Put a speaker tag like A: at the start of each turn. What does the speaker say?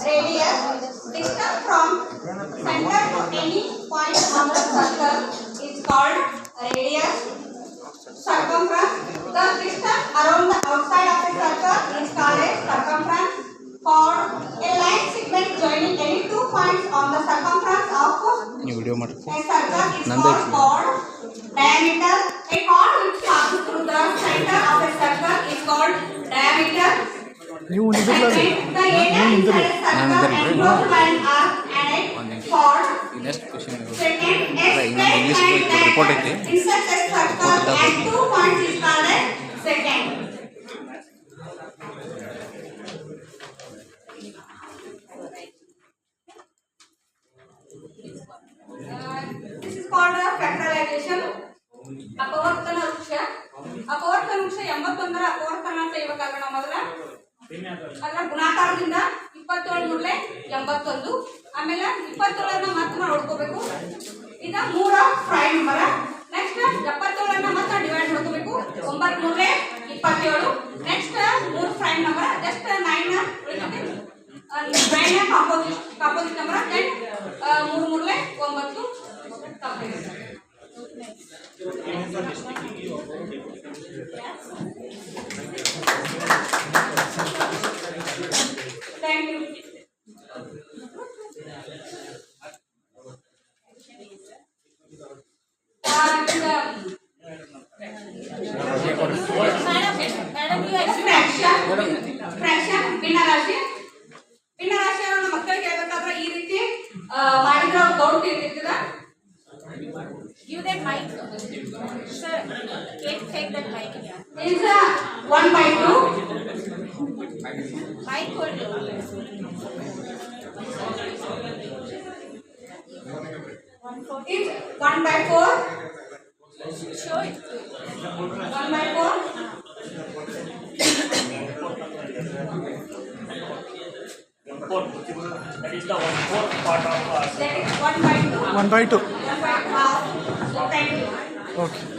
A: radius, distance from center to any point on the circle is called radius. Circumference, the distance around the outside of a circle is called a circumference. Chord, a line segment joining any 2 points on the circumference of a circle is called chord. Diameter, a chord which passes through the center of a circle is called diameter. Segment, the area inside a circle and both lines are and a chord. Second, a straight line that intersects a circle at 2 points is called a secant. This is called a factorization. ಅಪವರ್ತನ ವೃಕ್ಷ. ಅಪವರ್ತನ ವೃಕ್ಷ 81ರ ಅಪವರ್ತನ ಅಂತ ಇವಾಗಲ್ಲ ನಾವು ಅದರ ಗುಣಾಕಾರದಿಂದ 27 ಮೂರಲೆ 81. ಆಮೇಲೆ 27 ಮತ್ತೆ ನೋಡ್ಕೋಬೇಕು. ಈಗ 3 prime number. Next 77 ಮತ್ತೆ ಡಿವೈಡ್ ಮಾಡ್ಕೋಬೇಕು. 9 ಮೂರಲೆ 27. ನೆಕ್ಸ್ಟ್ 3 ಪ್ರೈಮ್ ನಂಬರ್ ಜಸ್ಟ್ 9 ಉಳಿದಿದೆ. 9 ಕಾಂಪೋಸಿಟ್ ನಂಬರ್. ದೆನ್ 3 ಮೂರಲೆ 9 ಕಂಪ್ಲೀಟ್. Thank you. Fraction ಭಿನ್ನರಾಶಿ. ಭಿನ್ನರಾಶಿಯನ್ನು ಮಕ್ಕಳಿಗೆ ಹೇಳ್ಬೇಕಾದ್ರೆ ಈ ರೀತಿ ಮಾಡಿದ್ರೆ ಅವ್ರು ಗೌಡ್ ತಿಳಿದಿರ್ತದ.
B: Give that mic. Sir, can take that mic here.
A: Is 1/2.
B: Mic hold.
A: It's 1/4.
B: Show it.
A: 1/4.
C: That is the 1/4 part of
A: That is 1/2.
D: 1/2.
A: 1/2. So thank you.
D: Okay.